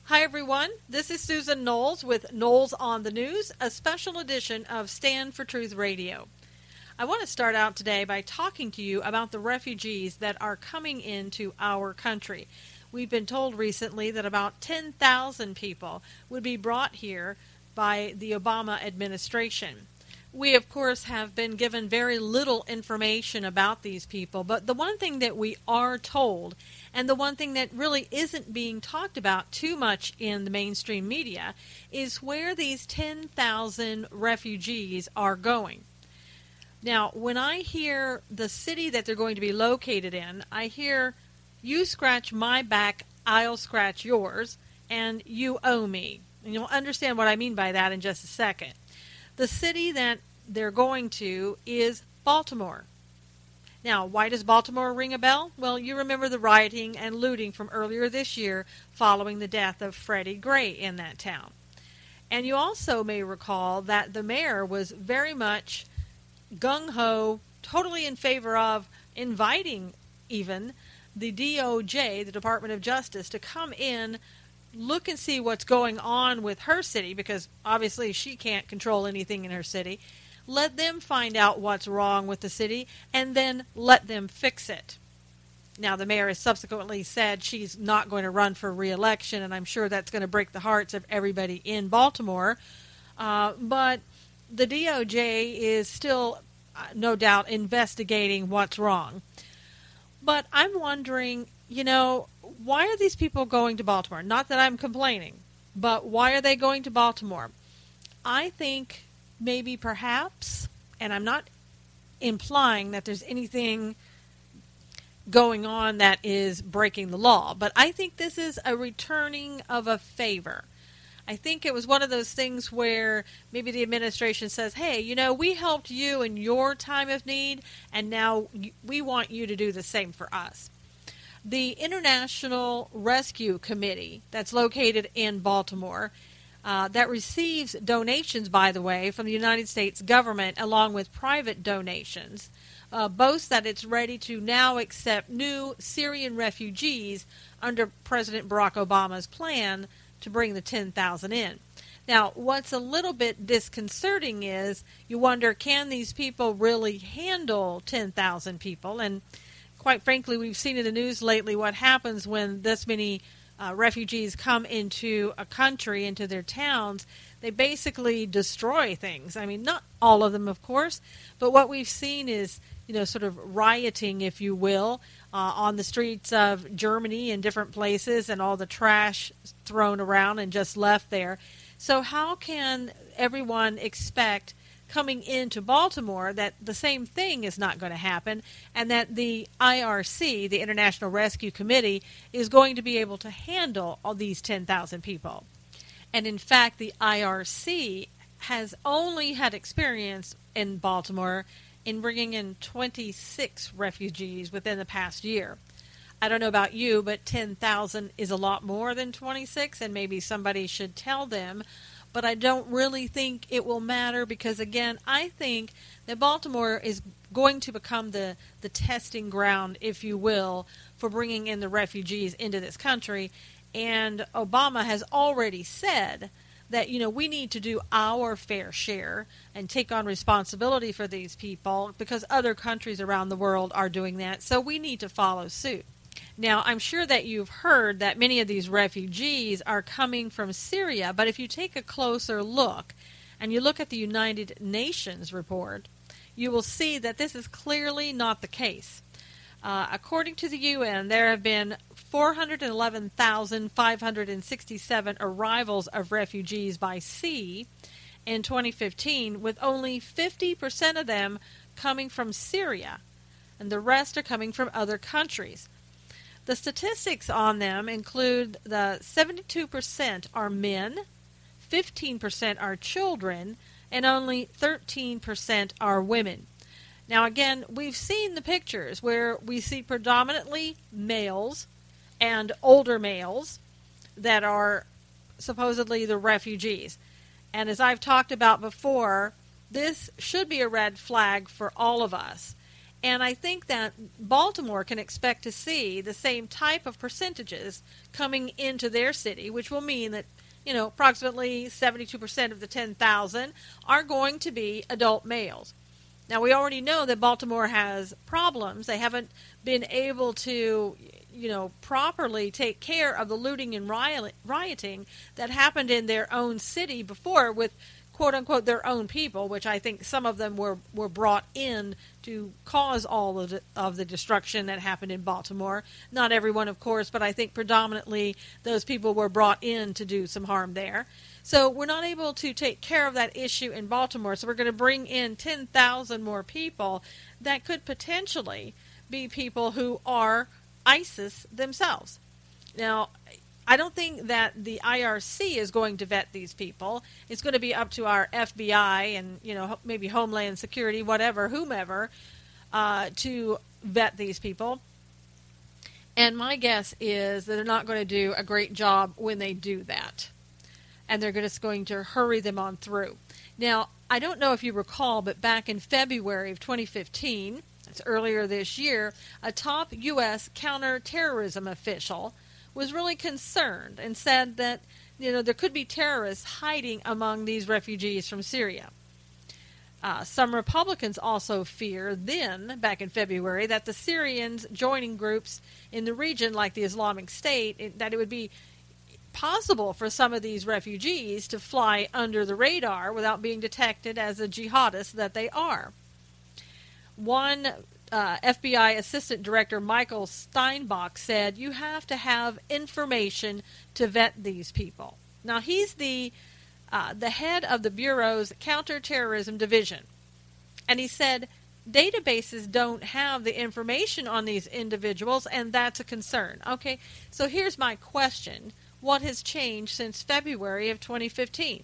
Hi, everyone. This is Susan Knowles with Knowles on the News, a special edition of Stand for Truth Radio. I want to start out today by talking to you about the refugees that are coming into our country. We've been told recently that about 10,000 people would be brought here by the Obama administration. We, of course, have been given very little information about these people, but the one thing that we are told, and the one thing that really isn't being talked about too much in the mainstream media, is where these 10,000 refugees are going. Now, when I hear the city that they're going to be located in, I hear, you scratch my back, I'll scratch yours, and you owe me. And you'll understand what I mean by that in just a second. The city that they're going to is Baltimore. Now, why does Baltimore ring a bell? Well, you remember the rioting and looting from earlier this year following the death of Freddie Gray in that town. And you also may recall that the mayor was very much gung-ho, totally in favor of inviting even the DOJ, the Department of Justice, to come in, look and see what's going on with her city, because obviously she can't control anything in her city. Let them find out what's wrong with the city, and then let them fix it. Now, the mayor has subsequently said she's not going to run for re-election, and I'm sure that's going to break the hearts of everybody in Baltimore. But the DOJ is still, no doubt, investigating what's wrong. But I'm wondering, why are these people going to Baltimore? Not that I'm complaining, but why are they going to Baltimore? I think maybe perhaps, and I'm not implying that there's anything going on that is breaking the law, but I think this is a returning of a favor. I think it was one of those things where maybe the administration says, hey, we helped you in your time of need, and now we want you to do the same for us. The International Rescue Committee that's located in Baltimore, that receives donations, by the way, from the United States government along with private donations, boasts that it's ready to now accept new Syrian refugees under President Barack Obama's plan to bring the 10,000 in. Now, what's a little bit disconcerting is you wonder, can these people really handle 10,000 people? And quite frankly, we've seen in the news lately what happens when this many refugees come into a country, into their towns. They basically destroy things. I mean, not all of them, of course, but what we've seen is, sort of rioting, if you will, on the streets of Germany and different places, and all the trash thrown around and just left there. So how can everyone expect coming into Baltimore that the same thing is not going to happen, and that the IRC, the International Rescue Committee, is going to be able to handle all these 10,000 people? And in fact, the IRC has only had experience in Baltimore in bringing in 26 refugees within the past year. I don't know about you, but 10,000 is a lot more than 26, and maybe somebody should tell them. But I don't really think it will matter because, again, I think that Baltimore is going to become the testing ground, if you will, for bringing in the refugees into this country. And Obama has already said that, we need to do our fair share and take on responsibility for these people because other countries around the world are doing that. So we need to follow suit. Now, I'm sure that you've heard that many of these refugees are coming from Syria, but if you take a closer look and you look at the United Nations report, you will see that this is clearly not the case. According to the UN, there have been 411,567 arrivals of refugees by sea in 2015, with only 50% of them coming from Syria, and the rest are coming from other countries. The statistics on them include the 72% are men, 15% are children, and only 13% are women. Now, again, we've seen the pictures where we see predominantly males and older males that are supposedly the refugees. And as I've talked about before, this should be a red flag for all of us. And I think that Baltimore can expect to see the same type of percentages coming into their city, which will mean that, approximately 72% of the 10,000 are going to be adult males. Now, we already know that Baltimore has problems. They haven't been able to, properly take care of the looting and rioting that happened in their own city before with, quote-unquote, their own people, which I think some of them were brought in to cause all of the destruction that happened in Baltimore. Not everyone, of course, but I think predominantly those people were brought in to do some harm there. So we're not able to take care of that issue in Baltimore, so we're going to bring in 10,000 more people that could potentially be people who are ISIS themselves. Now, I don't think that the IRC is going to vet these people. It's going to be up to our FBI and, maybe Homeland Security, whatever, whomever, to vet these people. And my guess is that they're not going to do a great job when they do that. And they're just going to hurry them on through. Now, I don't know if you recall, but back in February of 2015, that's earlier this year, a top U.S. counterterrorism official was really concerned and said that, there could be terrorists hiding among these refugees from Syria. Some Republicans also fear then, back in February, that the Syrians joining groups in the region like the Islamic State, that it would be possible for some of these refugees to fly under the radar without being detected as the jihadists that they are. One FBI Assistant Director Michael Steinbach said, you have to have information to vet these people. Now, he's the head of the Bureau's Counterterrorism Division. And he said, databases don't have the information on these individuals, and that's a concern. Okay, so here's my question. What has changed since February of 2015?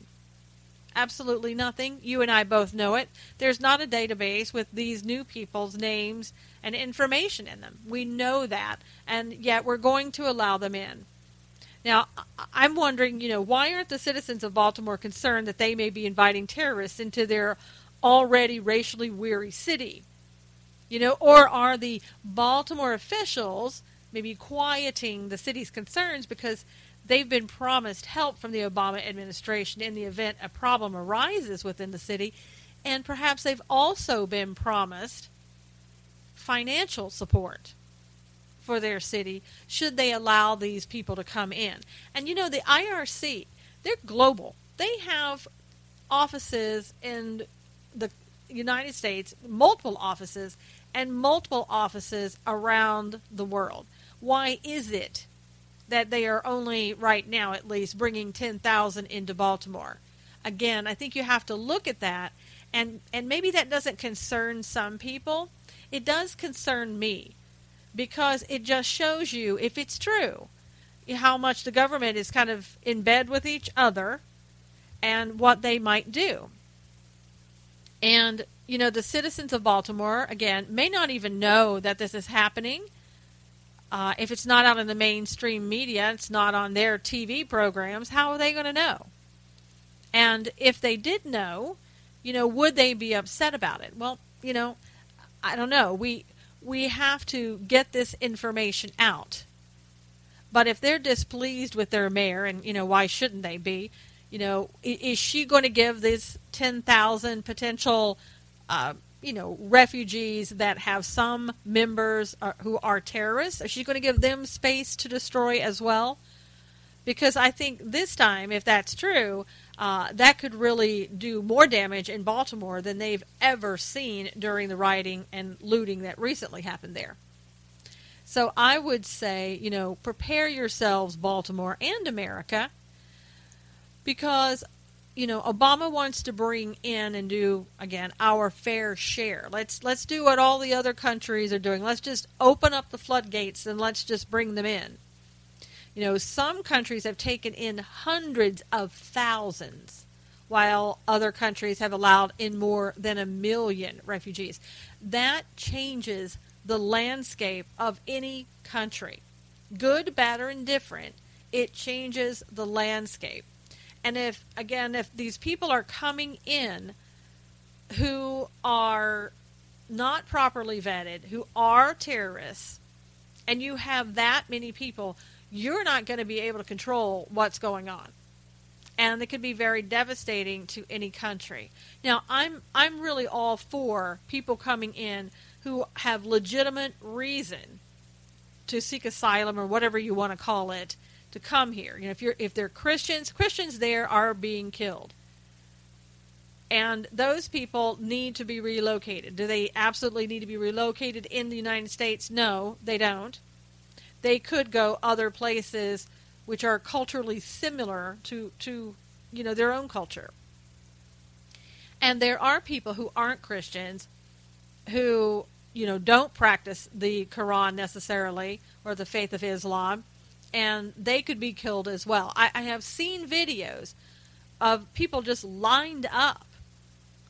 Absolutely nothing. You and I both know it. There's not a database with these new people's names and information in them. We know that, and yet we're going to allow them in. Now, I'm wondering, why aren't the citizens of Baltimore concerned that they may be inviting terrorists into their already racially weary city? Or are the Baltimore officials maybe quieting the city's concerns because they've been promised help from the Obama administration in the event a problem arises within the city, and perhaps they've also been promised financial support for their city should they allow these people to come in. And the IRC, they're global. They have offices in the United States, multiple offices, and multiple offices around the world. Why is it that they are only, right now at least, bringing 10,000 into Baltimore? Again, I think you have to look at that, and maybe that doesn't concern some people. It does concern me, because it just shows you, if it's true, how much the government is kind of in bed with each other and what they might do. And, the citizens of Baltimore, again, may not even know that this is happening. If it's not out in the mainstream media, it's not on their TV programs, how are they going to know? And if they did know, would they be upset about it? Well, I don't know. We have to get this information out. But if they're displeased with their mayor, and, why shouldn't they be? Is she going to give this 10,000 potential refugees that have some members who are terrorists? Is she going to give them space to destroy as well? Because I think this time, if that's true, that could really do more damage in Baltimore than they've ever seen during the rioting and looting that recently happened there. So I would say, prepare yourselves, Baltimore and America, because Obama wants to bring in and do, again, our fair share. Let's do what all the other countries are doing. Let's just open up the floodgates and let's just bring them in. Some countries have taken in hundreds of thousands, while other countries have allowed in more than 1 million refugees. That changes the landscape of any country. Good, bad, or indifferent, it changes the landscape. And if these people are coming in who are not properly vetted, who are terrorists, and you have that many people, you're not going to be able to control what's going on. And it could be very devastating to any country. Now, I'm really all for people coming in who have legitimate reason to seek asylum or whatever you want to call it, to come here. You know, if they're Christians there are being killed. And those people need to be relocated. Do they absolutely need to be relocated in the United States? No, they don't. They could go other places which are culturally similar to their own culture. And there are people who aren't Christians who, don't practice the Quran necessarily or the faith of Islam, and they could be killed as well. I have seen videos of people just lined up,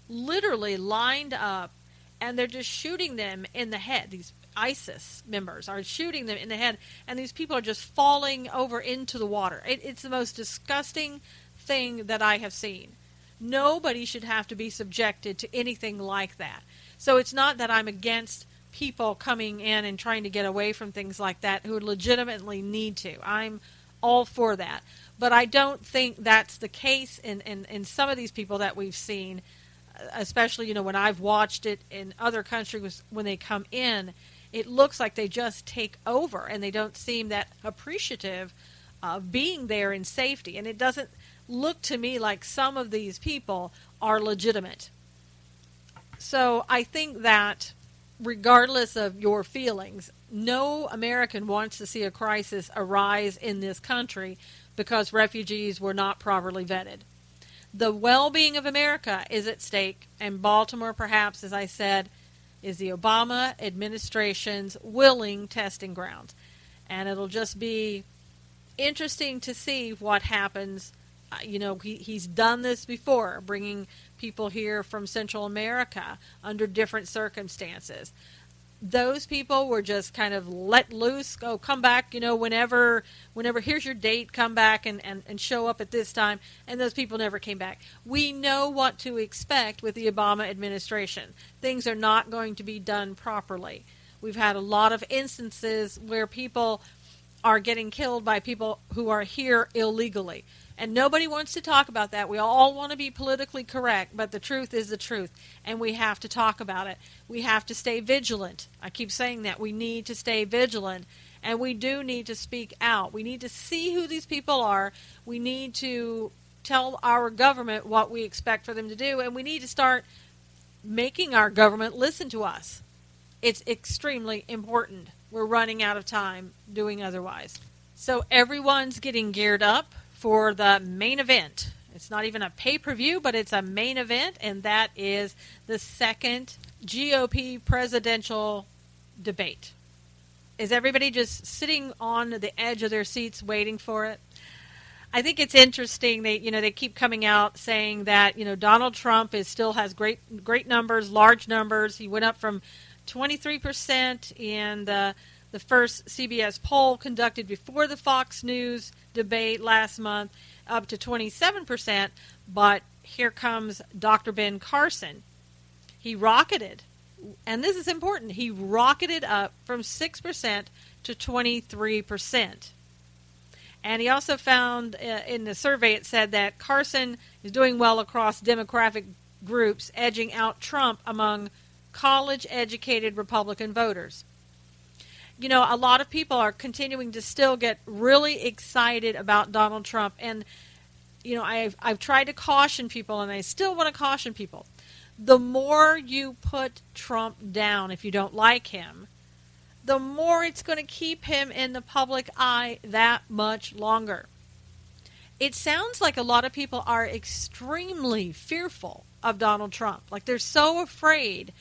literally lined up, and they're just shooting them in the head. These ISIS members are shooting them in the head, and these people are just falling over into the water. It's the most disgusting thing that I have seen. Nobody should have to be subjected to anything like that. So it's not that I'm against people coming in and trying to get away from things like that who legitimately need to. I'm all for that. But I don't think that's the case in some of these people that we've seen, especially, when I've watched it in other countries when they come in. It looks like they just take over, and they don't seem that appreciative of being there in safety. And it doesn't look to me like some of these people are legitimate. So I think that regardless of your feelings, no American wants to see a crisis arise in this country because refugees were not properly vetted. The well-being of America is at stake, and Baltimore, perhaps, as I said, is the Obama administration's willing testing ground. And it'll just be interesting to see what happens. He's done this before, bringing people here from Central America under different circumstances. Those people were just kind of let loose, go come back, whenever here's your date, come back and show up at this time, and those people never came back. We know what to expect with the Obama administration. Things are not going to be done properly. We've had a lot of instances where people are getting killed by people who are here illegally. And nobody wants to talk about that. We all want to be politically correct, but the truth is the truth, and we have to talk about it. We have to stay vigilant. I keep saying that. We need to stay vigilant, and we do need to speak out. We need to see who these people are. We need to tell our government what we expect for them to do, and we need to start making our government listen to us. It's extremely important. We're running out of time doing otherwise. So everyone's getting geared up for the main event. It's not even a pay-per-view, but it's a main event, and that is the second GOP presidential debate. Is everybody just sitting on the edge of their seats waiting for it? I think it's interesting. They keep coming out saying that Donald Trump still has great numbers, large numbers. He went up from 23% in the first CBS poll conducted before the Fox News debate last month, up to 27%, but here comes Dr. Ben Carson. He rocketed, and this is important, he rocketed up from 6% to 23%. And he also found in the survey, it said that Carson is doing well across demographic groups, edging out Trump among college-educated Republican voters. A lot of people are continuing to still get really excited about Donald Trump. And, I've tried to caution people, and I still want to caution people. The more you put Trump down, if you don't like him, the more it's going to keep him in the public eye that much longer. It sounds like a lot of people are extremely fearful of Donald Trump. Like they're so afraid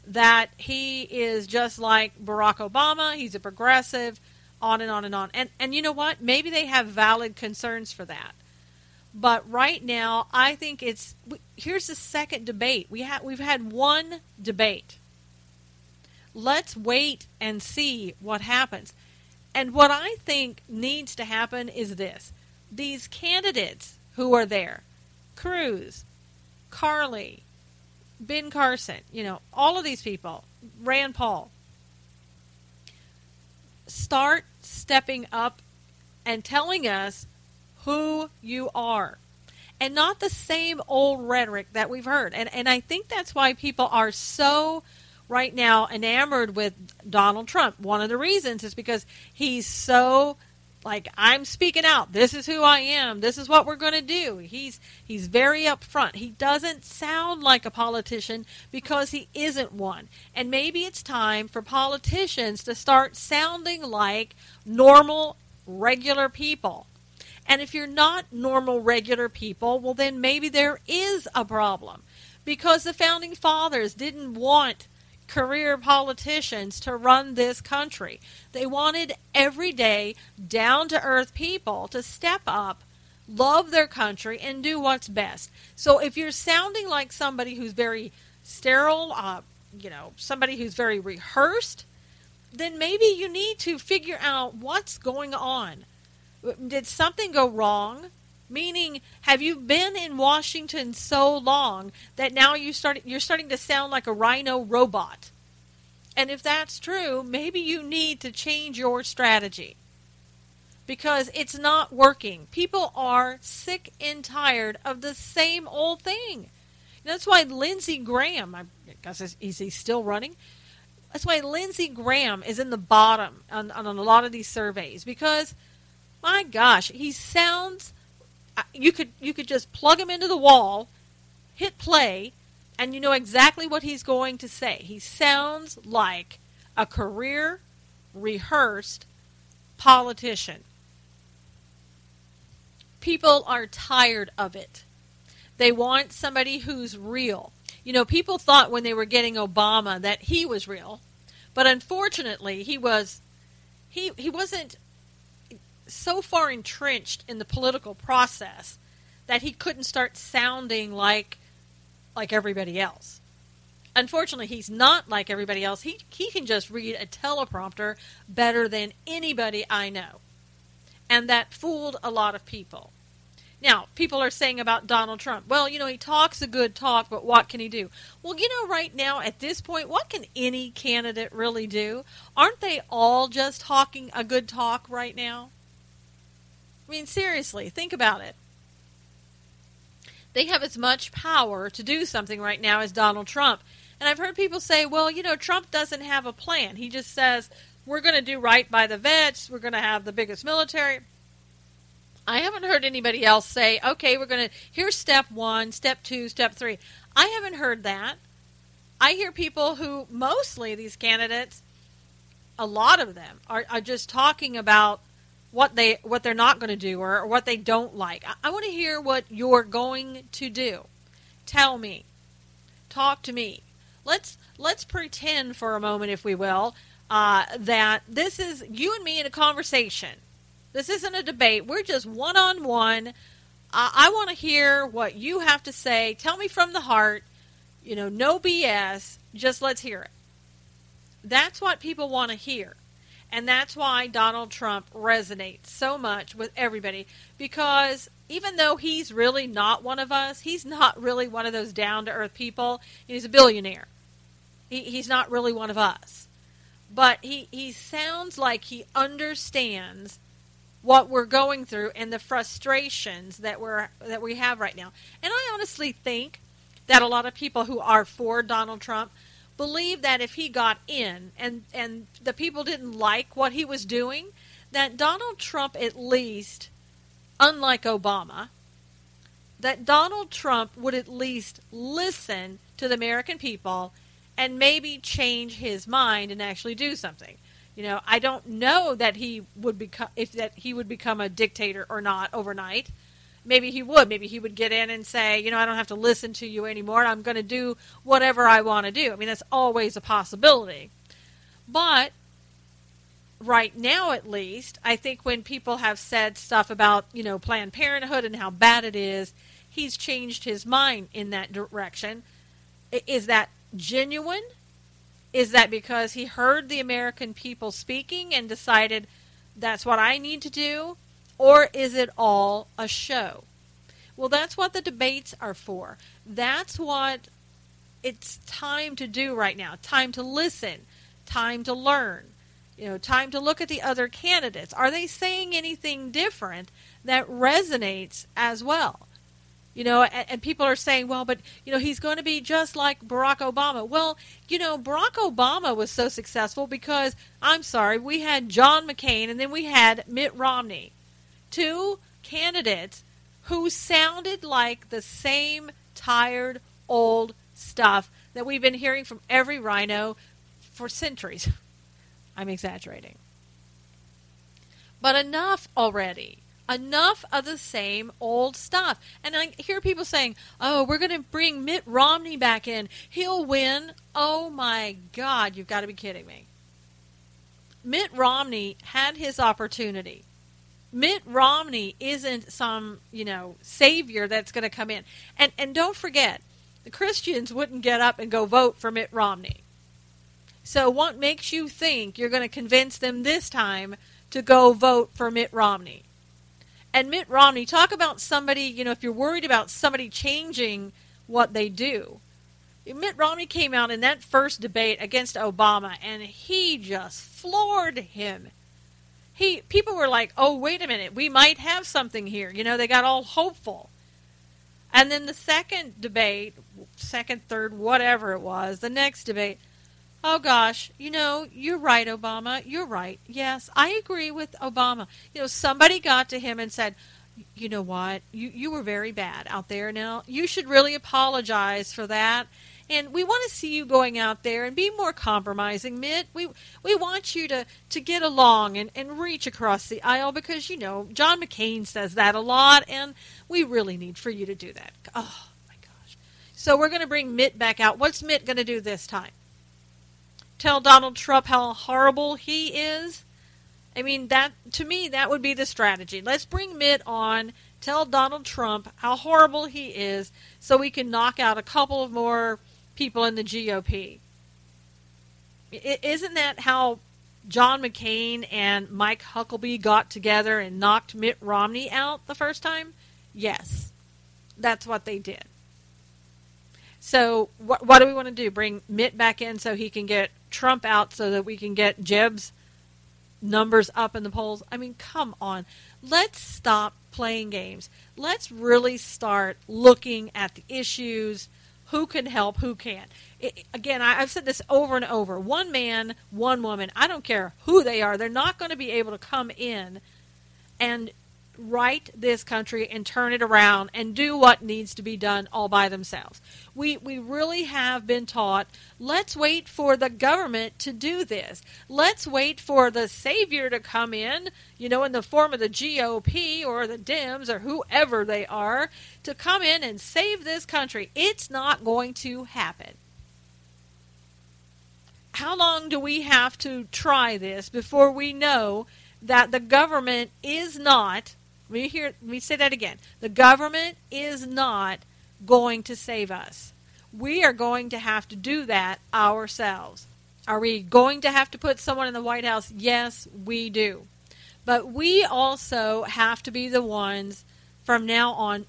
that he is just like Barack Obama, he's a progressive, on and on and on. And you know what? Maybe they have valid concerns for that. But right now, I think here's the second debate. We've had one debate. Let's wait and see what happens. And what I think needs to happen is this. These candidates who are there, Cruz, Carly, Ben Carson, all of these people, Rand Paul, start stepping up and telling us who you are. And not the same old rhetoric that we've heard. And I think that's why people are so, right now, enamored with Donald Trump. One of the reasons is because he's so, like, I'm speaking out. This is who I am. This is what we're going to do. He's very upfront. He doesn't sound like a politician because he isn't one. And maybe it's time for politicians to start sounding like normal, regular people. And if you're not normal, regular people, well, then maybe there is a problem. Because the Founding Fathers didn't want career politicians to run this country. They wanted everyday, down-to-earth people to step up, love their country, and do what's best. So if you're sounding like somebody who's very sterile, somebody who's very rehearsed, then maybe you need to figure out what's going on. Did something go wrong? Meaning, have you been in Washington so long that now you're starting to sound like a rhino robot? And if that's true, maybe you need to change your strategy. Because it's not working. People are sick and tired of the same old thing. That's why Lindsey Graham, I guess, is he still running? That's why Lindsey Graham is in the bottom on a lot of these surveys. Because, my gosh, he sounds, you could just plug him into the wall, hit play, and you know exactly what he's going to say. He sounds like a career, rehearsed politician. People are tired of it. They want somebody who's real. People thought when they were getting Obama that he was real, but unfortunately he wasn't so far entrenched in the political process that he couldn't start sounding like everybody else. Unfortunately, he's not like everybody else. He can just read a teleprompter better than anybody I know. And that fooled a lot of people. Now, people are saying about Donald Trump, well, he talks a good talk, but what can he do? Well, right now, at this point, what can any candidate really do? Aren't they all just talking a good talk right now? I mean, seriously, think about it. They have as much power to do something right now as Donald Trump. And I've heard people say, well, Trump doesn't have a plan. He just says, we're going to do right by the vets. We're going to have the biggest military. I haven't heard anybody else say, okay, here's step 1, step 2, step 3. I haven't heard that. I hear people who, mostly these candidates, a lot of them, are just talking about what they're not going to do or what they don't like. I want to hear what you're going to do. Tell me. Talk to me. Let's pretend for a moment, if we will, that this is you and me in a conversation. This isn't a debate. We're just one-on-one. I want to hear what you have to say. Tell me from the heart. No BS. Just let's hear it. That's what people want to hear. And that's why Donald Trump resonates so much with everybody. Because even though he's really not one of us, he's not really one of those down-to-earth people. He's a billionaire. He's not really one of us. But he sounds like he understands what we're going through and the frustrations that we have right now. And I honestly think that a lot of people who are for Donald Trump believe that if he got in and the people didn't like what he was doing, that Donald Trump at least, unlike Obama, that Donald Trump would at least listen to the American people and maybe change his mind and actually do something. I don't know that he would become a dictator or not overnight. Maybe he would. Maybe he would get in and say, I don't have to listen to you anymore. I'm going to do whatever I want to do. I mean, that's always a possibility. But right now, at least, I think when people have said stuff about, Planned Parenthood and how bad it is, he's changed his mind in that direction. Is that genuine? Is that because he heard the American people speaking and decided that's what I need to do? Or is it all a show? Well, that's what the debates are for. That's what it's time to do right now. Time to listen. Time to learn. Time to look at the other candidates. Are they saying anything different that resonates as well? And people are saying, well, but, he's going to be just like Barack Obama. Well, Barack Obama was so successful because, I'm sorry, we had John McCain and then we had Mitt Romney. Two candidates who sounded like the same tired, old stuff that we've been hearing from every rhino for centuries. I'm exaggerating. But enough already. Enough of the same old stuff. And I hear people saying, oh, we're going to bring Mitt Romney back in. He'll win. Oh, my God, you've got to be kidding me. Mitt Romney had his opportunity. Mitt Romney isn't some, savior that's going to come in. And don't forget, the Christians wouldn't get up and go vote for Mitt Romney. So what makes you think you're going to convince them this time to go vote for Mitt Romney? And Mitt Romney, talk about somebody, if you're worried about somebody changing what they do. Mitt Romney came out in that first debate against Obama, and he just floored him. People were like, oh, wait a minute, we might have something here. They got all hopeful. And then the second debate, second, third, whatever it was, the next debate, oh gosh, you're right, Obama, you're right. Yes, I agree with Obama. Somebody got to him and said, you know what, you were very bad out there now. You should really apologize for that. And we want to see you going out there and be more compromising, Mitt. We want you to get along and reach across the aisle because, John McCain says that a lot, and we really need for you to do that. Oh, my gosh. So we're going to bring Mitt back out. What's Mitt going to do this time? Tell Donald Trump how horrible he is? I mean, to me, that would be the strategy. Let's bring Mitt on, tell Donald Trump how horrible he is so we can knock out a couple of more people in the GOP. Isn't that how John McCain and Mike Huckabee got together and knocked Mitt Romney out the first time? Yes, that's what they did. So what do we want to do? Bring Mitt back in so he can get Trump out so that we can get Jeb's numbers up in the polls? I mean, come on. Let's stop playing games. Let's really start looking at the issues, who can help, who can't. Again, I've said this over and over. One man, one woman, I don't care who they are, they're not going to be able to come in and right this country and turn it around and do what needs to be done all by themselves. We really have been taught, let's wait for the government to do this. Let's wait for the savior to come in, in the form of the GOP or the Dems or whoever they are, to come in and save this country. It's not going to happen. How long do we have to try this before we know that the government is not, let me say that again, the government is not going to save us. We are going to have to do that ourselves. Are we going to have to put someone in the White House? Yes, we do. But we also have to be the ones from now on.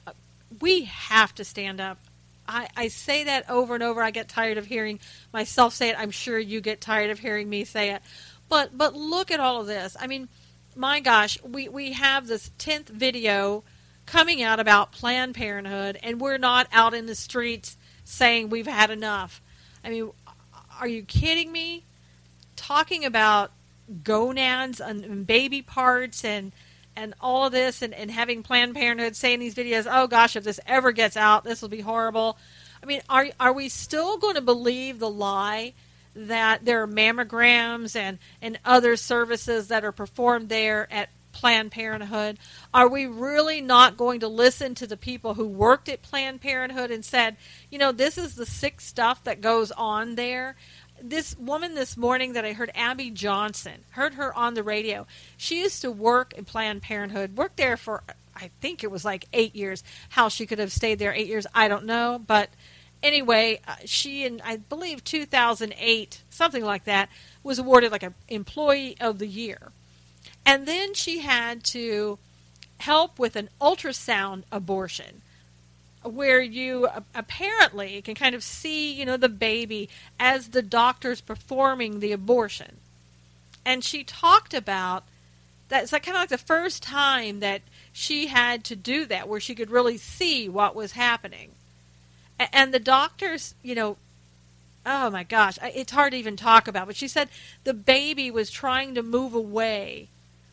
We have to stand up. I say that over and over. I get tired of hearing myself say it. I'm sure you get tired of hearing me say it. But look at all of this. I mean, my gosh, we have this 10th video coming out about Planned Parenthood, and we're not out in the streets saying we've had enough. I mean, are you kidding me? Talking about gonads and baby parts and all of this and having Planned Parenthood say in these videos, oh gosh, if this ever gets out, this will be horrible. I mean, are we still going to believe the lie that there are mammograms and other services that are performed there at Planned Parenthood? Are we really not going to listen to the people who worked at Planned Parenthood and said, this is the sick stuff that goes on there? This woman this morning that I heard, Abby Johnson, heard her on the radio. She used to work in Planned Parenthood, worked there for, I think it was like 8 years. How she could have stayed there 8 years, I don't know. But anyway, she in, I believe, 2008, something like that, was awarded like an Employee of the Year. And then she had to help with an ultrasound abortion. where you apparently can kind of see, the baby as the doctor's performing the abortion. And she talked about that. It's like kind of like the first time that she had to do that, where she could really see what was happening. And the doctors, oh my gosh, it's hard to even talk about. But she said the baby was trying to move away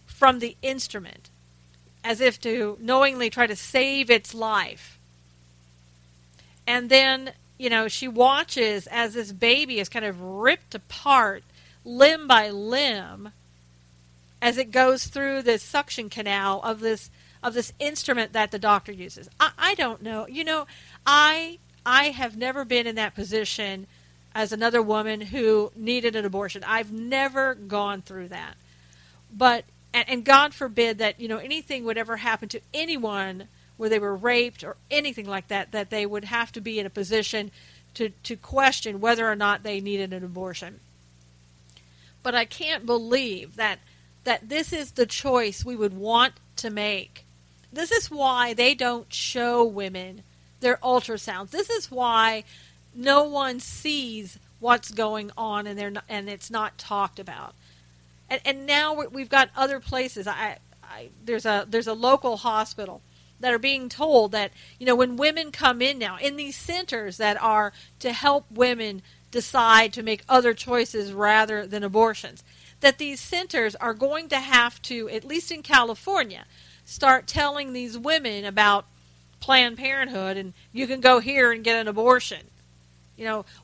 from the instrument, as if to knowingly try to save its life. And then, she watches as this baby is kind of ripped apart limb by limb as it goes through this suction canal of this instrument that the doctor uses. I don't know. I have never been in that position as another woman who needed an abortion. I've never gone through that. But, and God forbid that, anything would ever happen to anyone where they were raped or anything like that, that they would have to be in a position to question whether or not they needed an abortion. But I can't believe that this is the choice we would want to make. This is why they don't show women their ultrasounds. This is why no one sees what's going on, and it's not talked about. And now we've got other places. There's a local hospital that are being told that, when women come in now, in these centers that are to help women decide to make other choices rather than abortions, that these centers are going to have to, at least in California, start telling these women about Planned Parenthood and you can go here and get an abortion.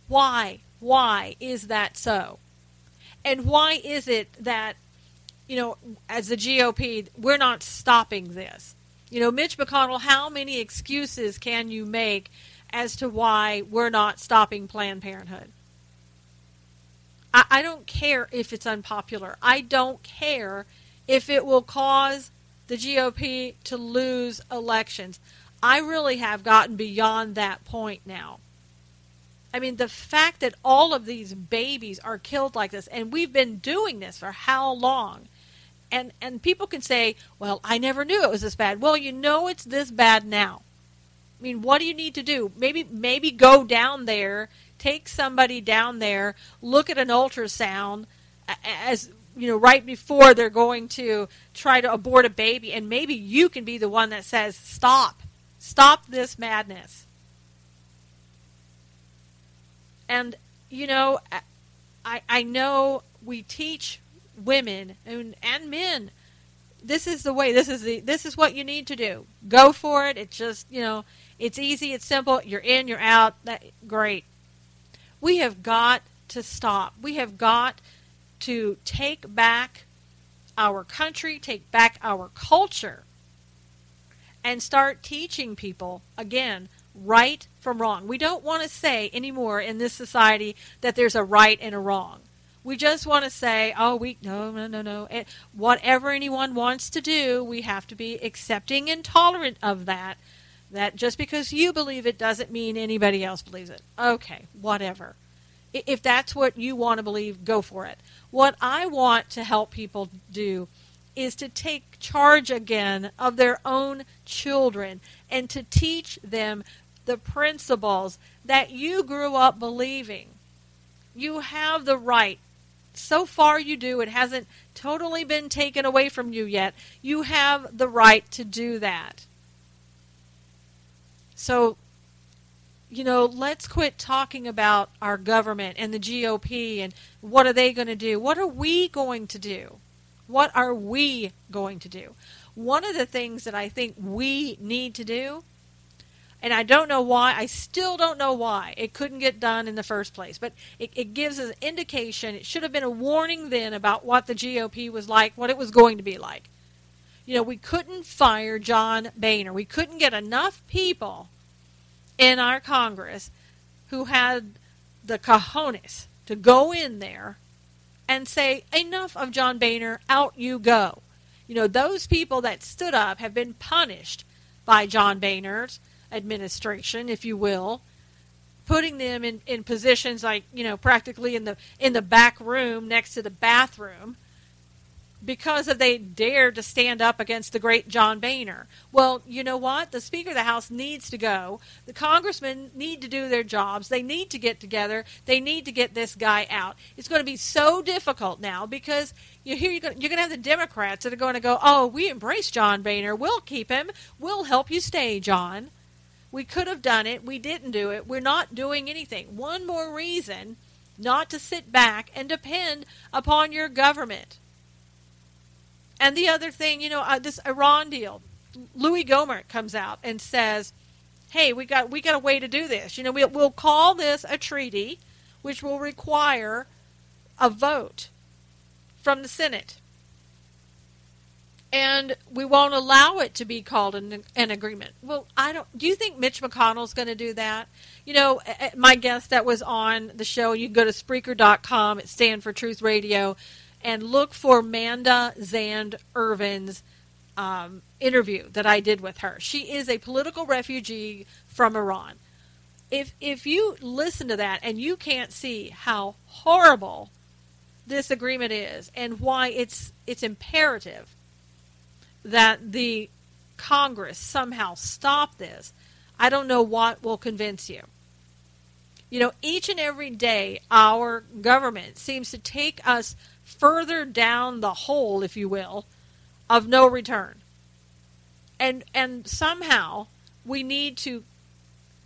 Why? Why is that so? And why is it that, as the GOP, we're not stopping this? Mitch McConnell, how many excuses can you make as to why we're not stopping Planned Parenthood? I don't care if it's unpopular. I don't care if it will cause the GOP to lose elections. I really have gotten beyond that point now. I mean, the fact that all of these babies are killed like this, and we've been doing this for how long? And people can say, well, I never knew it was this bad. Well, it's this bad now. I mean, what do you need to do? Maybe go down there, take somebody down there, look at an ultrasound as, right before they're going to try to abort a baby, and maybe you can be the one that says, stop this madness. And, I know we teach women and men, this is the way, this is what you need to do. Go for it. It's just, it's easy, it's simple. You're in, you're out. Great. We have got to stop. We have got to take back our country, take back our culture, and start teaching people, again, right from wrong. We don't want to say anymore in this society that there's a right and a wrong. We just want to say, no. Whatever anyone wants to do, we have to be accepting and tolerant of that. That just because you believe it doesn't mean anybody else believes it. Okay, whatever. If that's what you want to believe, go for it. What I want to help people do is to take charge again of their own children and to teach them the principles that you grew up believing. You have the right. So far you do. It hasn't totally been taken away from you yet. You have the right to do that. So, let's quit talking about our government and the GOP and what are they going to do. What are we going to do? What are we going to do? One of the things that I think we need to do, and I don't know why, I still don't know why it couldn't get done in the first place, but it gives us an indication. It should have been a warning then about what the GOP was like, what it was going to be like. We couldn't fire John Boehner. We couldn't get enough people in our Congress who had the cojones to go in there and say, enough of John Boehner, out you go. Those people that stood up have been punished by John Boehner's administration, if you will, putting them in positions like, practically in the back room next to the bathroom. because of they dared to stand up against the great John Boehner. Well, you know what? The Speaker of the House needs to go. The congressmen need to do their jobs. They need to get together. They need to get this guy out. It's going to be so difficult now because you're going to have the Democrats that are going to go, oh, we embrace John Boehner. We'll keep him. We'll help you stay, John. We could have done it. We didn't do it. We're not doing anything. One more reason not to sit back and depend upon your government. And the other thing, this Iran deal, Louis Gohmert comes out and says, hey, we got a way to do this. We'll call this a treaty, which will require a vote from the Senate. And we won't allow it to be called an agreement. Well, do you think Mitch McConnell's going to do that? My guest that was on the show, you can go to Spreaker.com, it's Stand for Truth Radio, and look for Manda Zand Irvin's interview that I did with her. She is a political refugee from Iran. If you listen to that and you can't see how horrible this agreement is and why it's imperative that the Congress somehow stop this, I don't know what will convince you. Each and every day our government seems to take us further down the hole, if you will, of no return. And somehow we need to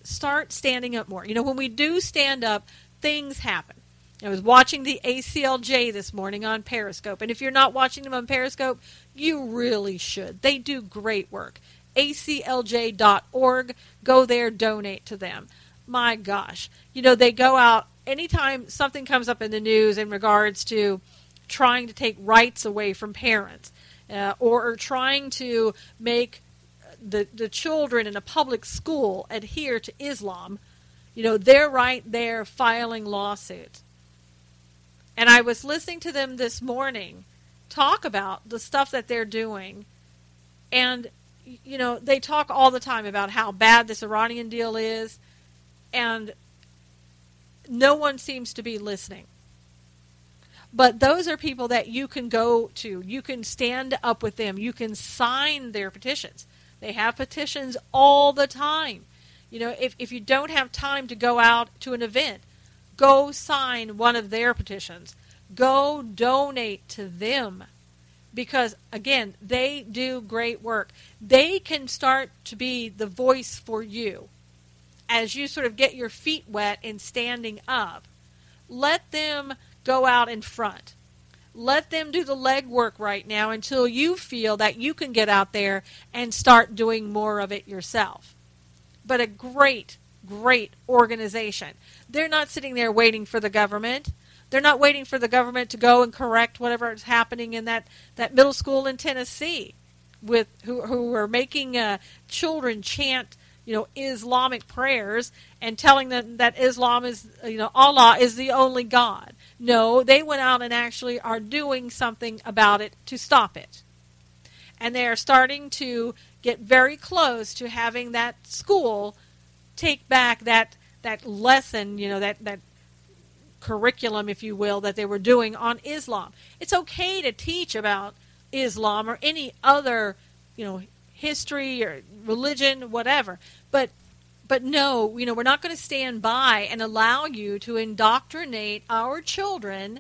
start standing up more. When we do stand up, things happen. I was watching the ACLJ this morning on Periscope, and if you're not watching them on Periscope, you really should. They do great work. ACLJ.org. Go there, donate to them. My gosh. They go out anytime something comes up in the news in regards to trying to take rights away from parents or trying to make the children in a public school adhere to Islam. They're right there filing lawsuits. And I was listening to them this morning talk about the stuff that they're doing. And, they talk all the time about how bad this Iranian deal is. And no one seems to be listening. But those are people that you can go to. You can stand up with them. You can sign their petitions. They have petitions all the time. If you don't have time to go out to an event, go sign one of their petitions. Go donate to them. Because, again, they do great work. They can start to be the voice for you. As you sort of get your feet wet in standing up, let them go out in front. Let them do the legwork right now until you feel that you can get out there and start doing more of it yourself. But a great, great organization. They're not sitting there waiting for the government. They're not waiting for the government to go and correct whatever is happening in that middle school in Tennessee with who are making children chant Islamic prayers and telling them that Islam is, Allah is the only God. No, they went out and actually are doing something about it to stop it. And they are starting to get very close to having that school take back that lesson, that curriculum, if you will, that they were doing on Islam. It's okay to teach about Islam or any other, history or religion, whatever. But no, we're not going to stand by and allow you to indoctrinate our children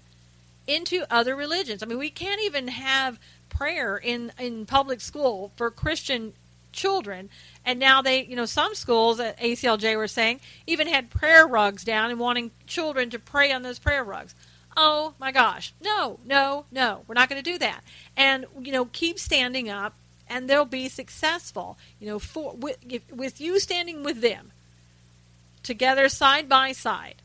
into other religions. I mean, we can't even have prayer in public school for Christian children. And now some schools at ACLJ were saying even had prayer rugs down and wanting children to pray on those prayer rugs. Oh my gosh. No. We're not going to do that. And, keep standing up. And they'll be successful, with you standing with them together side by side.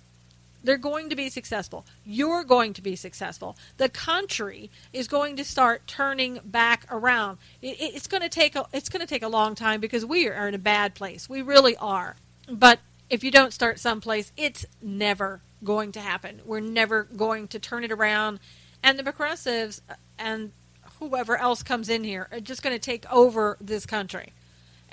They're going to be successful. You're going to be successful. The country is going to start turning back around. It's going to take a long time because we are in a bad place. We really are. But if you don't start someplace, it's never going to happen. We're never going to turn it around. And the progressives and whoever else comes in here are just going to take over this country.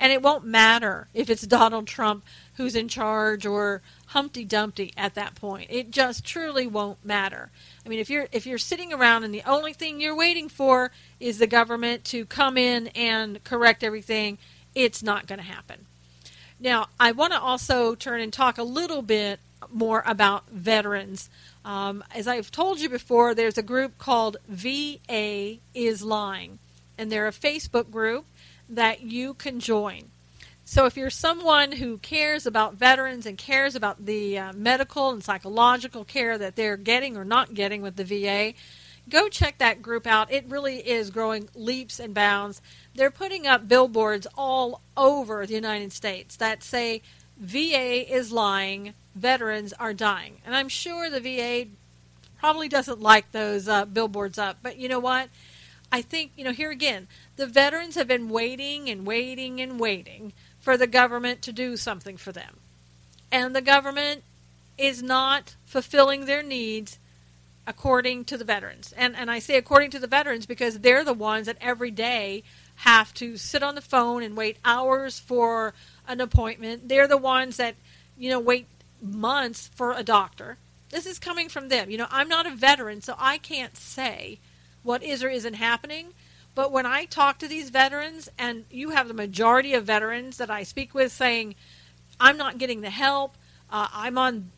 And it won't matter if it's Donald Trump who's in charge or Humpty Dumpty at that point. It just truly won't matter. I mean, if you're sitting around and the only thing you're waiting for is the government to come in and correct everything, it's not going to happen. Now, I want to also turn and talk a little bit more about veterans. As I've told you before, there's a group called VA is Lying, and they're a Facebook group that you can join. So if you're someone who cares about veterans and cares about the medical and psychological care that they're getting or not getting with the VA, go check that group out. It really is growing leaps and bounds. They're putting up billboards all over the United States that say, VA is lying, veterans are dying. And I'm sure the VA probably doesn't like those billboards up. But you know what? I think, here again, the veterans have been waiting and waiting and waiting for the government to do something for them. And the government is not fulfilling their needs according to the veterans. And I say according to the veterans because they're the ones that every day have to sit on the phone and wait hours for an appointment. They're the ones that, wait months for a doctor. This is coming from them. I'm not a veteran, so I can't say what is or isn't happening. But when I talk to these veterans, and you have the majority of veterans that I speak with saying, I'm not getting the help, I'm on,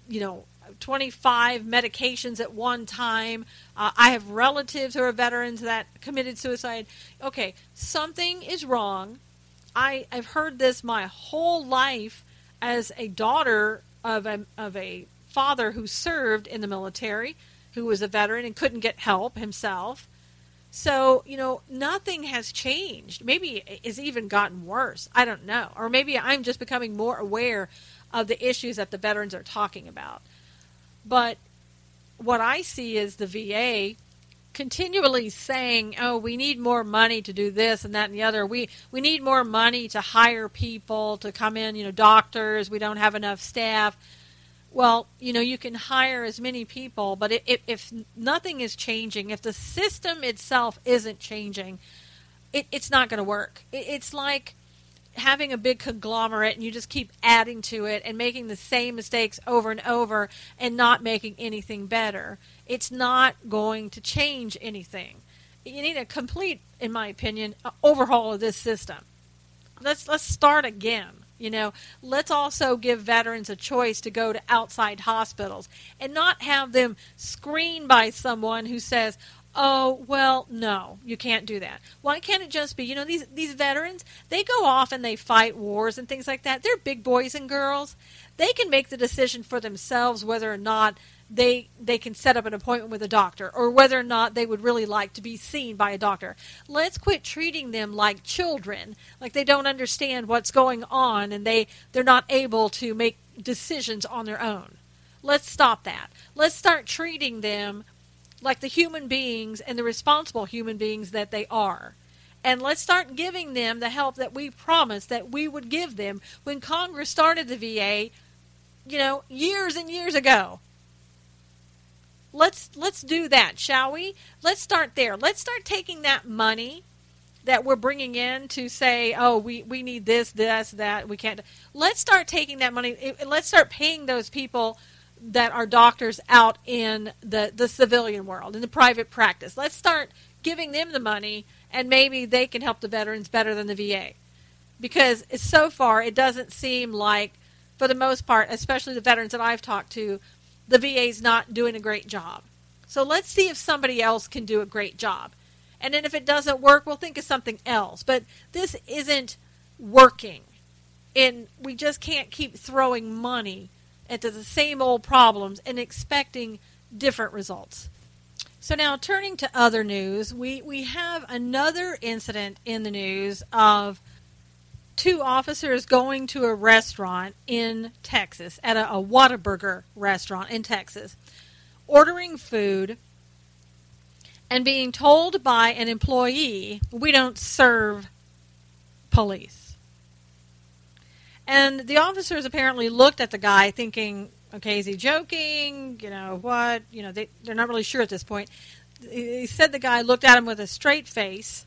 25 medications at one time, I have relatives who are veterans that committed suicide. Okay, something is wrong. I've heard this my whole life as a daughter of a father who served in the military, who was a veteran and couldn't get help himself. So, nothing has changed. Maybe it's even gotten worse. I don't know. Or maybe I'm just becoming more aware of the issues that the veterans are talking about. But what I see is the VA continually saying, oh, we need more money to do this and that and the other. We need more money to hire people to come in, doctors. We don't have enough staff. Well, you can hire as many people, but if nothing is changing, if the system itself isn't changing, it's not going to work. It's like having a big conglomerate and you just keep adding to it and making the same mistakes over and over and not making anything better. It's not going to change anything. You need a complete, in my opinion, overhaul of this system. Let's start again. Let's also give veterans a choice to go to outside hospitals and not have them screened by someone who says, oh, well, no, you can't do that. Why can't it just be, these veterans, they go off and they fight wars and things like that. They're big boys and girls. They can make the decision for themselves whether or not they can set up an appointment with a doctor or whether or not they would really like to be seen by a doctor. Let's quit treating them like children, like they don't understand what's going on and they're not able to make decisions on their own. Let's stop that. Let's start treating them like the human beings and the responsible human beings that they are. And let's start giving them the help that we promised that we would give them when Congress started the VA, years and years ago. Let's do that, shall we? Let's start there. Let's start taking that money that we're bringing in to say, oh, we need this, that, we can't. Let's start taking that money. Let's start paying those people that are doctors out in the civilian world, in the private practice. Let's start giving them the money, and maybe they can help the veterans better than the VA. Because so far, it doesn't seem like, for the most part, especially the veterans that I've talked to, the VA's not doing a great job. So let's see if somebody else can do a great job. And then if it doesn't work, we'll think of something else. But this isn't working. And we just can't keep throwing money into the same old problems and expecting different results. So now turning to other news, we have another incident in the news of two officers going to a restaurant in Texas, at a Whataburger restaurant in Texas, ordering food and being told by an employee, we don't serve police. And the officers apparently looked at the guy thinking, okay, is he joking? What? They're not really sure at this point. He said the guy looked at him with a straight face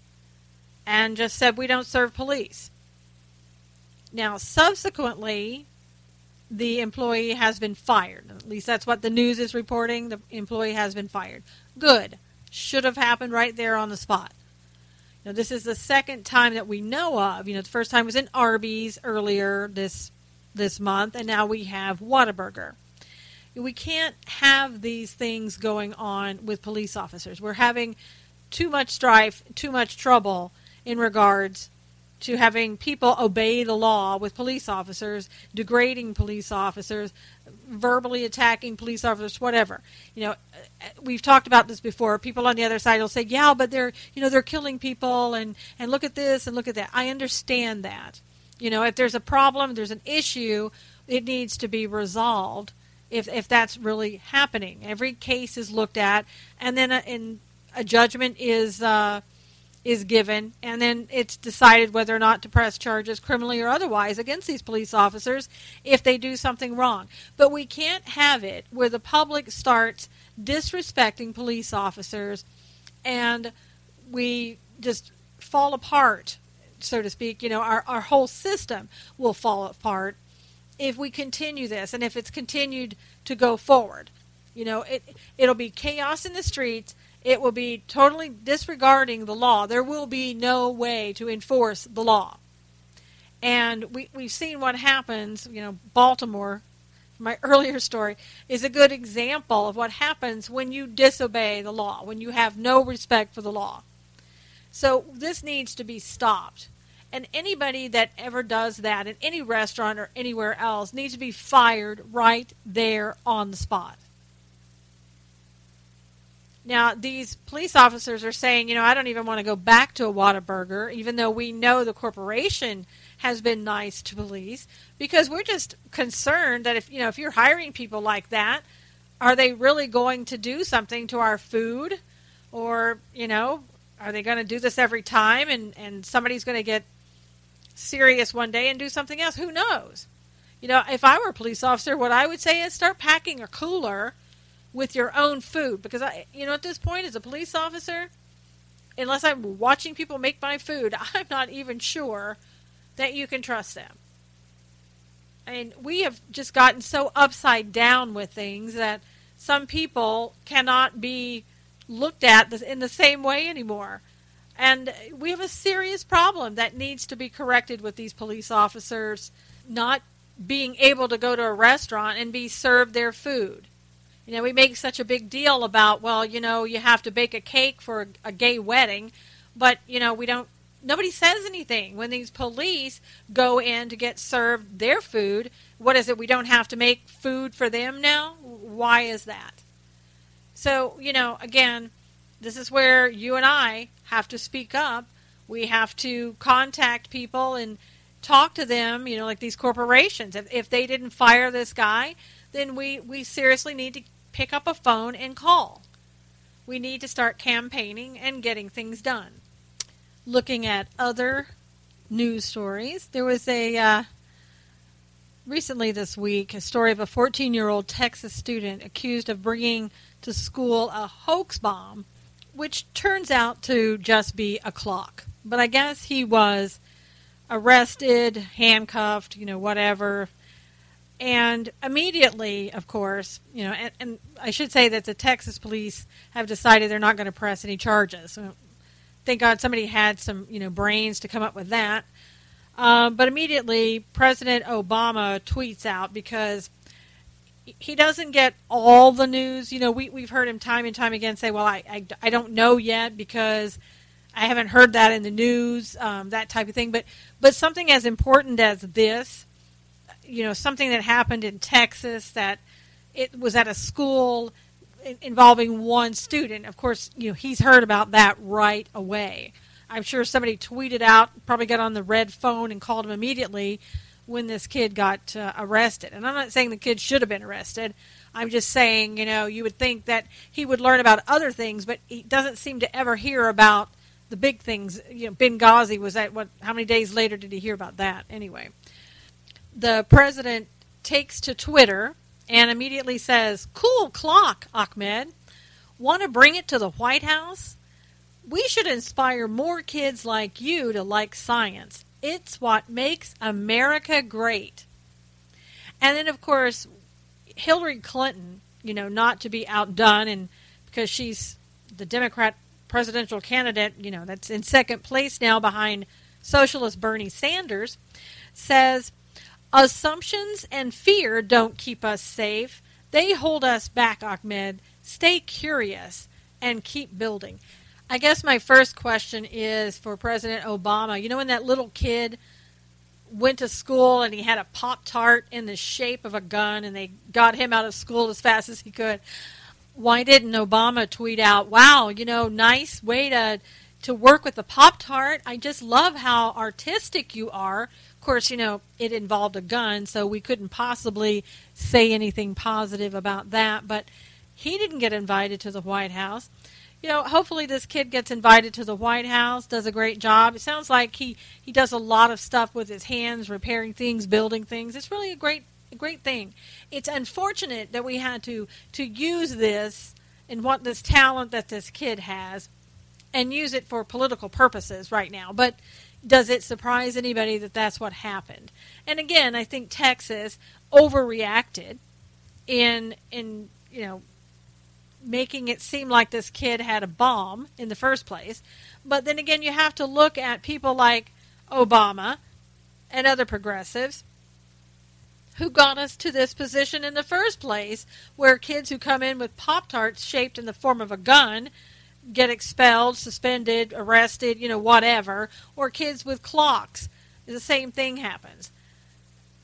and just said, we don't serve police. Now, subsequently, the employee has been fired. At least that's what the news is reporting. The employee has been fired. Good. Should have happened right there on the spot. Now, this is the second time that we know of. The first time was in Arby's earlier this month, and now we have Whataburger. We can't have these things going on with police officers. We're having too much strife, too much trouble in regards to having people obey the law with police officers, degrading police officers, verbally attacking police officers, whatever. We've talked about this before. People on the other side will say, yeah, but they're killing people, and look at this and look at that. I understand that. If there's a problem, there's an issue, it needs to be resolved if that's really happening. Every case is looked at, and then a judgment is given, and then it's decided whether or not to press charges, criminally or otherwise, against these police officers if they do something wrong. But we can't have it where the public starts disrespecting police officers and we just fall apart, so to speak. Our whole system will fall apart if we continue this, and if it's continued to go forward. It'll be chaos in the streets. It will be totally disregarding the law. There will be no way to enforce the law. And we've seen what happens. Baltimore, my earlier story, is a good example of what happens when you disobey the law, when you have no respect for the law. So this needs to be stopped. And anybody that ever does that in any restaurant or anywhere else needs to be fired right there on the spot. Now, these police officers are saying, I don't even want to go back to a Whataburger, even though we know the corporation has been nice to police, because we're just concerned that if you're hiring people like that, are they really going to do something to our food? Or, are they going to do this every time and somebody's going to get serious one day and do something else? Who knows? If I were a police officer, what I would say is start packing a cooler with your own food, because at this point, as a police officer, unless I'm watching people make my food, I'm not even sure that you can trust them. We have just gotten so upside down with things that some people cannot be looked at in the same way anymore. And we have a serious problem that needs to be corrected with these police officers not being able to go to a restaurant and be served their food. We make such a big deal about, you have to bake a cake for a gay wedding, but, nobody says anything. When these police go in to get served their food, what is it, we don't have to make food for them now? Why is that? So, again, this is where you and I have to speak up. We have to contact people and talk to them, like these corporations. If they didn't fire this guy, then we seriously need to pick up a phone and call. We need to start campaigning and getting things done. Looking at other news stories, there was recently this week a story of a 14-year-old Texas student accused of bringing to school a hoax bomb, which turns out to just be a clock. But I guess he was arrested, handcuffed, whatever. And immediately, of course, and I should say that the Texas police have decided they're not going to press any charges. Thank God somebody had some, brains to come up with that. But immediately, President Obama tweets out, because he doesn't get all the news. We've heard him time and time again say, well, I don't know yet because I haven't heard that in the news, that type of thing. But something as important as this, something that happened in Texas, that it was at a school involving one student. Of course, he's heard about that right away. I'm sure somebody tweeted out, probably got on the red phone and called him immediately when this kid got arrested. And I'm not saying the kid should have been arrested. I'm just saying, you would think that he would learn about other things, but he doesn't seem to ever hear about the big things. Benghazi was how many days later did he hear about that? Anyway. The president takes to Twitter and immediately says, "Cool clock, Ahmed. Want to bring it to the White House? We should inspire more kids like you to like science. It's what makes America great. And then, of course, Hillary Clinton, not to be outdone, and because she's the Democrat presidential candidate, that's in second place now behind socialist Bernie Sanders, says, assumptions and fear don't keep us safe. They hold us back, Ahmed. Stay curious and keep building. I guess my first question is for President Obama. When that little kid went to school and he had a Pop-Tart in the shape of a gun and they got him out of school as fast as he could, why didn't Obama tweet out, wow, nice way to work with the Pop-Tart. I just love how artistic you are. Of course, it involved a gun, so we couldn't possibly say anything positive about that. But he didn't get invited to the White House. Hopefully this kid gets invited to the White House, does a great job. It sounds like he does a lot of stuff with his hands, repairing things, building things. It's really a great thing. It's unfortunate that we had to use this and what this talent that this kid has and use it for political purposes right now. But does it surprise anybody that that's what happened? And again, I think Texas overreacted in making it seem like this kid had a bomb in the first place. But then again, you have to look at people like Obama and other progressives who got us to this position in the first place, where kids who come in with Pop-Tarts shaped in the form of a gun get expelled, suspended, arrested, whatever, or kids with clocks. The same thing happens.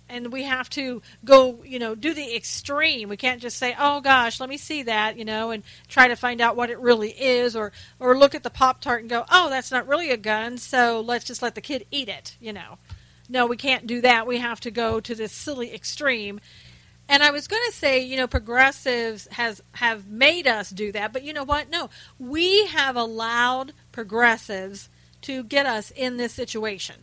And we have to go, do the extreme. We can't just say, oh, gosh, let me see that, and try to find out what it really is, or look at the Pop-Tart and go, oh, that's not really a gun, so let's just let the kid eat it, No, we can't do that. We have to go to this silly extreme. And I was going to say, progressives have made us do that. But you know what? No, we have allowed progressives to get us in this situation.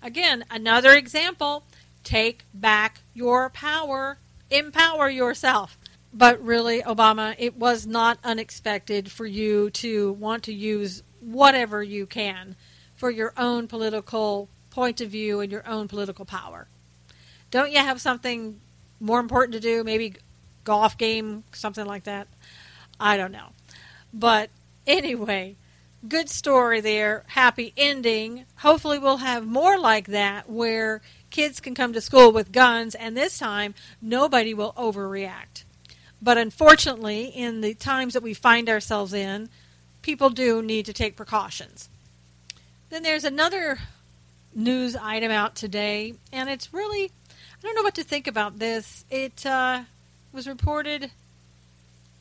Again, another example, take back your power, empower yourself. But really, Obama, it was not unexpected for you to want to use whatever you can for your own political point of view and your own political power. Don't you have something more important to do? Maybe golf game, something like that? I don't know. But anyway, good story there. Happy ending. Hopefully we'll have more like that where kids can come to school with guns, and this time nobody will overreact. But unfortunately, in the times that we find ourselves in, people do need to take precautions. Then there's another news item out today, and it's really, I don't know what to think about this. It was reported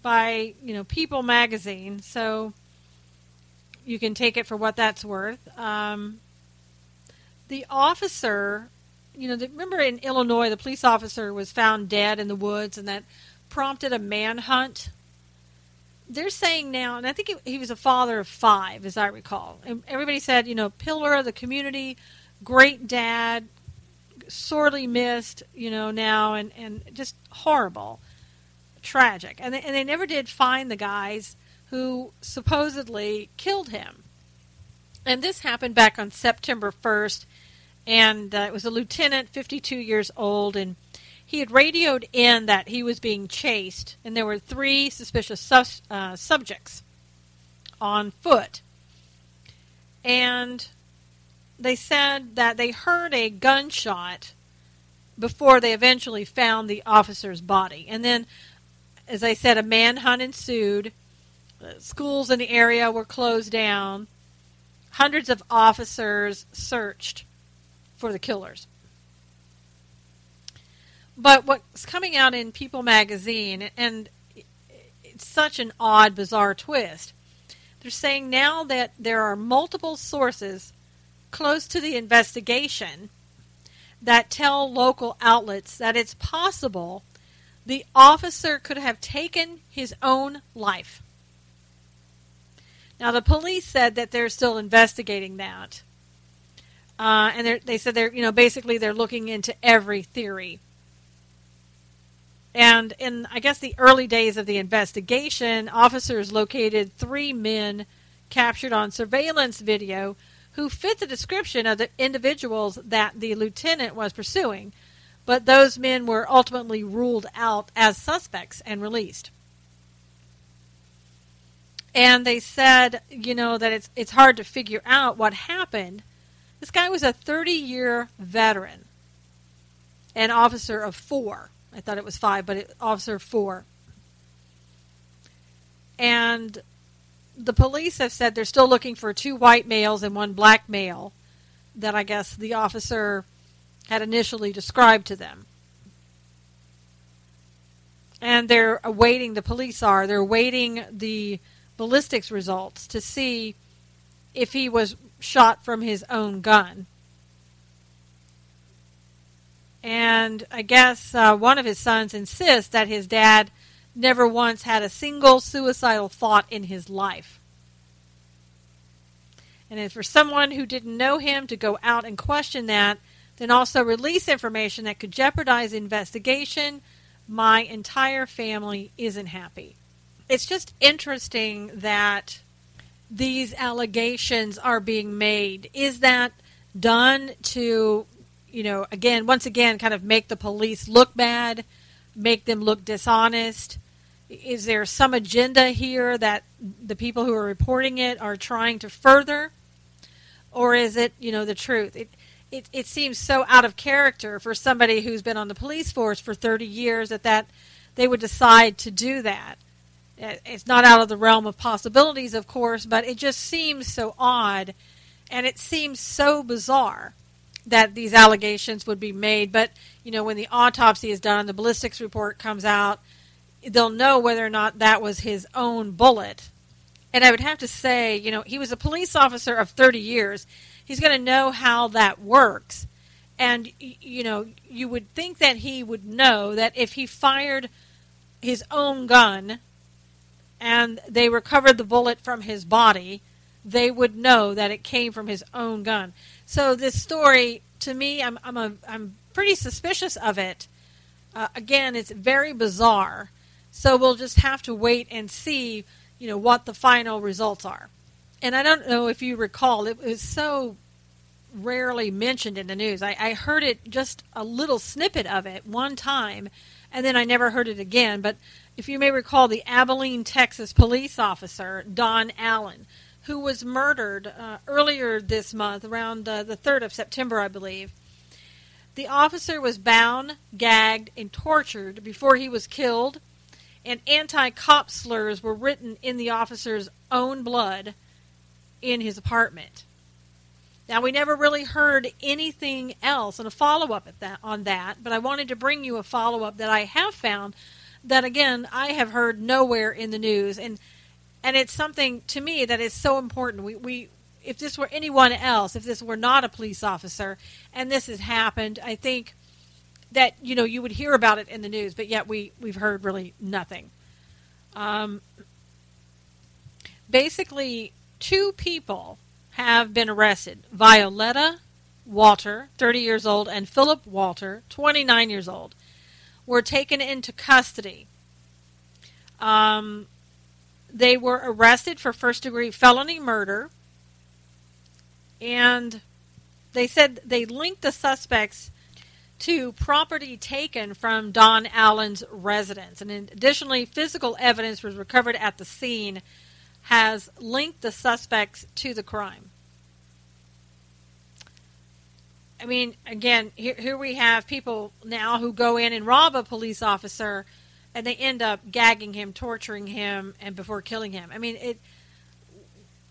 by, People magazine, so you can take it for what that's worth. The officer, remember in Illinois, the police officer was found dead in the woods, and that prompted a manhunt. They're saying now, and I think he was a father of 5, as I recall. And everybody said, pillar of the community, great dad, sorely missed, now, and just horrible, tragic. And they never did find the guys who supposedly killed him. And this happened back on September 1st, and it was a lieutenant, 52 years old, and he had radioed in that he was being chased, and there were 3 suspicious subjects on foot. And they said that they heard a gunshot before they eventually found the officer's body. And then, as I said, a manhunt ensued. Schools in the area were closed down. Hundreds of officers searched for the killers. But what's coming out in People magazine, and it's such an odd, bizarre twist, they're saying now that there are multiple sources close to the investigation that tell local outlets that it's possible the officer could have taken his own life. Now, the police said that they're still investigating that. And they said basically they're looking into every theory. And in, I guess, the early days of the investigation, officers located 3 men captured on surveillance video who fit the description of the individuals that the lieutenant was pursuing, but those men were ultimately ruled out as suspects and released. And they said, that it's hard to figure out what happened. This guy was a 30-year veteran, an officer of 4. I thought it was 5, but officer of 4. And the police have said they're still looking for 2 white males and 1 black male that I guess the officer had initially described to them. And they're awaiting, the police are, they're awaiting the ballistics results to see if he was shot from his own gun. And I guess one of his sons insists that his dad never once had a single suicidal thought in his life. And if for someone who didn't know him to go out and question that, then also release information that could jeopardize the investigation, my entire family isn't happy. It's just interesting that these allegations are being made. Is that done to, once again, kind of make the police look bad, make them look dishonest? Is there some agenda here that the people who are reporting it are trying to further? Or is it, the truth? It seems so out of character for somebody who's been on the police force for 30 years that they would decide to do that. It's not out of the realm of possibilities, of course, but it just seems so odd, and it seems so bizarre that these allegations would be made. But, when the autopsy is done, the ballistics report comes out, they'll know whether or not that was his own bullet. And I would have to say, he was a police officer of 30 years. He's going to know how that works. And, you would think that he would know that if he fired his own gun and they recovered the bullet from his body, they would know that it came from his own gun. So this story, to me, I'm pretty suspicious of it. Again, it's very bizarre. So we'll just have to wait and see, what the final results are. And I don't know if you recall, it was so rarely mentioned in the news. I heard it, just a little snippet of it one time, and then I never heard it again. But if you may recall, the Abilene, Texas police officer, Don Allen, who was murdered earlier this month, around the 3rd of September, I believe. The officer was bound, gagged, and tortured before he was killed, and anti-cop slurs were written in the officer's own blood in his apartment. Now, we never really heard anything else and a follow-up on that, but I wanted to bring you a follow-up that I have found that, again, I have heard nowhere in the news, and it's something to me that is so important. We if this were anyone else, if this were not a police officer, and this has happened, I think that, you would hear about it in the news, but yet we've heard really nothing. Basically, 2 people have been arrested. Violetta Walter, 30 years old, and Philip Walter, 29 years old, were taken into custody. They were arrested for first-degree felony murder, and they said they linked the suspects to property taken from Don Allen's residence. And additionally, physical evidence was recovered at the scene has linked the suspects to the crime. I mean, again, here we have people now who go in and rob a police officer, and they end up gagging him, torturing him, and before killing him. I mean,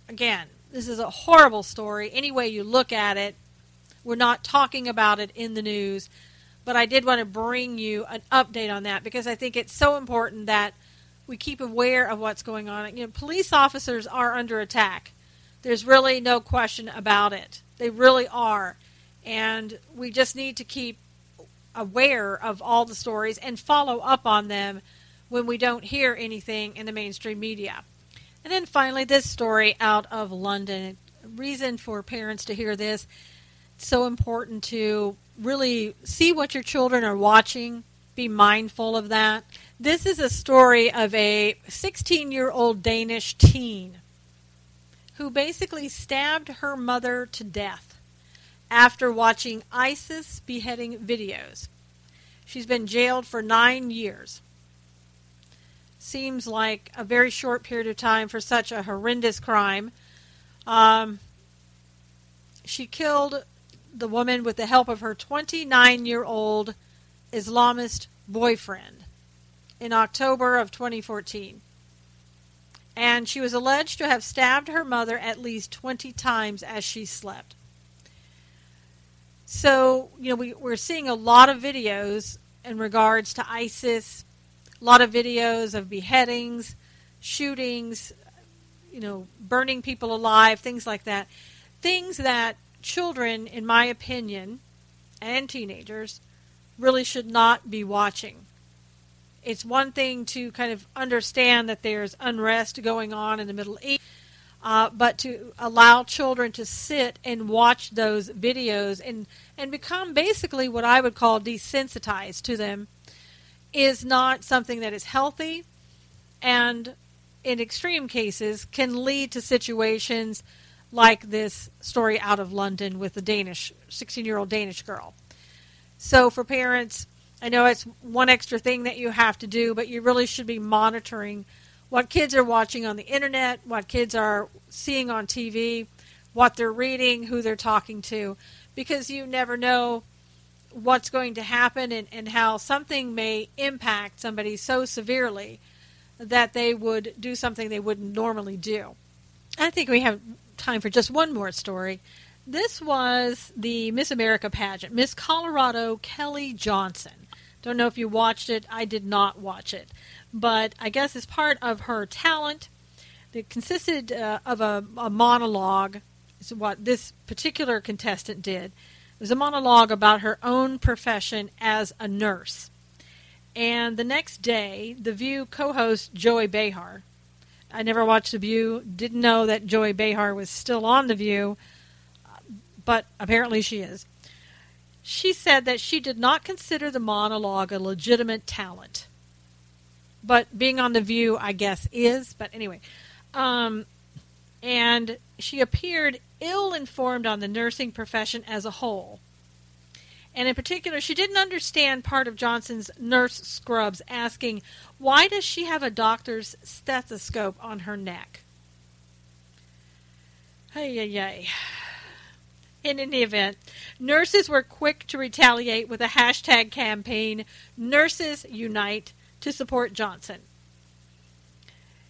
again, this is a horrible story. Any way you look at it, we're not talking about it in the news, but I did want to bring you an update on that because I think it's so important that we keep aware of what's going on. Police officers are under attack. There's really no question about it. They really are. And we just need to keep aware of all the stories and follow up on them when we don't hear anything in the mainstream media. And then finally, this story out of London. Reason for parents to hear this. It's so important to really see what your children are watching. Be mindful of that. This is a story of a 16-year-old Danish teen who basically stabbed her mother to death after watching ISIS beheading videos. She's been jailed for 9 years. Seems like a very short period of time for such a horrendous crime. She killed the woman with the help of her 29-year-old Islamist boyfriend in October of 2014. And she was alleged to have stabbed her mother at least 20 times as she slept. So, we're seeing a lot of videos in regards to ISIS, a lot of videos of beheadings, shootings, burning people alive, things like that. Things that children, in my opinion, and teenagers, really should not be watching. It's one thing to kind of understand that there's unrest going on in the Middle East, but to allow children to sit and watch those videos and become basically what I would call desensitized to them is not something that is healthy, and in extreme cases can lead to situations like this story out of London with the 16-year-old Danish girl. So for parents, I know it's one extra thing that you have to do, but you really should be monitoring what kids are watching on the internet, what kids are seeing on TV, what they're reading, who they're talking to, because you never know what's going to happen and how something may impact somebody so severely that they would do something they wouldn't normally do. I think we have time for just one more story. This was the Miss America pageant. Miss Colorado Kelly Johnson. Don't know if you watched it. I did not watch it. But I guess as part of her talent, it consisted of a monologue. Is what this particular contestant did. It was a monologue about her own profession as a nurse. And the next day, The View co-host Joy Behar, I never watched The View, didn't know that Joy Behar was still on The View, but apparently she is. She said that she did not consider the monologue a legitimate talent. But being on The View, I guess, is. But anyway. And she appeared ill-informed on the nursing profession as a whole. And in particular, she didn't understand part of Johnson's nurse scrubs, asking, why does she have a doctor's stethoscope on her neck? Ay. In any event, nurses were quick to retaliate with a hashtag campaign, Nurses Unite, to support Johnson.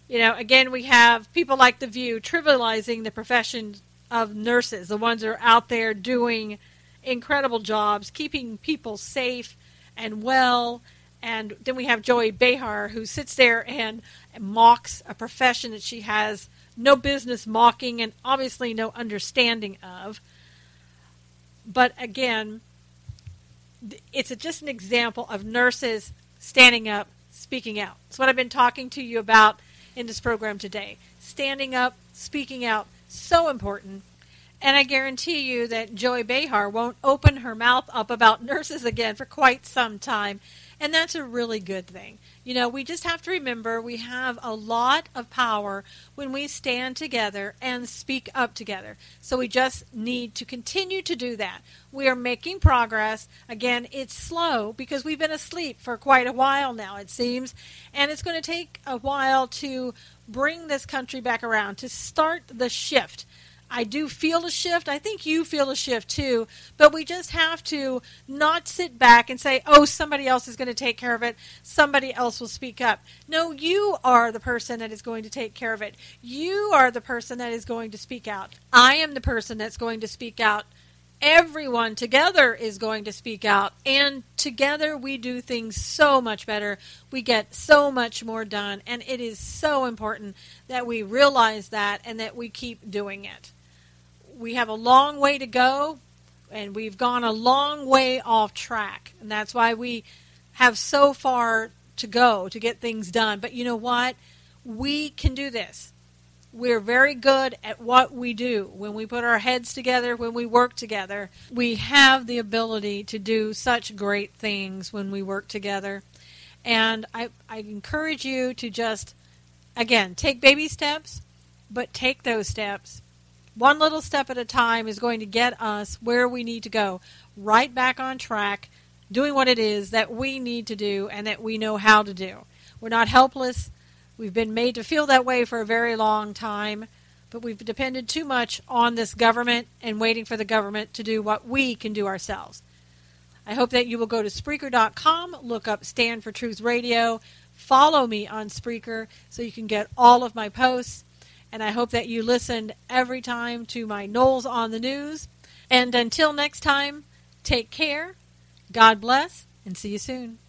Again, we have people like The View trivializing the profession of nurses, the ones that are out there doing incredible jobs, keeping people safe and well. And then we have Joy Behar, who sits there and mocks a profession that she has no business mocking and obviously no understanding of. But again, it's just an example of nurses standing up, speaking out. It's what I've been talking to you about in this program today. Standing up, speaking out, so important. And I guarantee you that Joy Behar won't open her mouth up about nurses again for quite some time. And that's a really good thing. We just have to remember we have a lot of power when we stand together and speak up together. So we just need to continue to do that. We are making progress. Again, it's slow because we've been asleep for quite a while now, it seems. And it's going to take a while to bring this country back around, to start the shift. I do feel a shift. I think you feel a shift too. But we just have to not sit back and say, oh, somebody else is going to take care of it. Somebody else will speak up. No, you are the person that is going to take care of it. You are the person that is going to speak out. I am the person that's going to speak out. Everyone together is going to speak out. And together we do things so much better. We get so much more done. And it is so important that we realize that and that we keep doing it. We have a long way to go, and we've gone a long way off track. And that's why we have so far to go to get things done. But you know what? We can do this. We're very good at what we do. When we put our heads together, when we work together, we have the ability to do such great things when we work together. And I encourage you to just, again, take baby steps. but take those steps. One little step at a time is going to get us where we need to go, right back on track, doing what it is that we need to do and that we know how to do. We're not helpless. We've been made to feel that way for a very long time, but we've depended too much on this government and waiting for the government to do what we can do ourselves. I hope that you will go to Spreaker.com, look up Stand for Truth Radio, follow me on Spreaker so you can get all of my posts, and I hope that you listened every time to my Knowles on the News. And until next time, take care, God bless, and see you soon.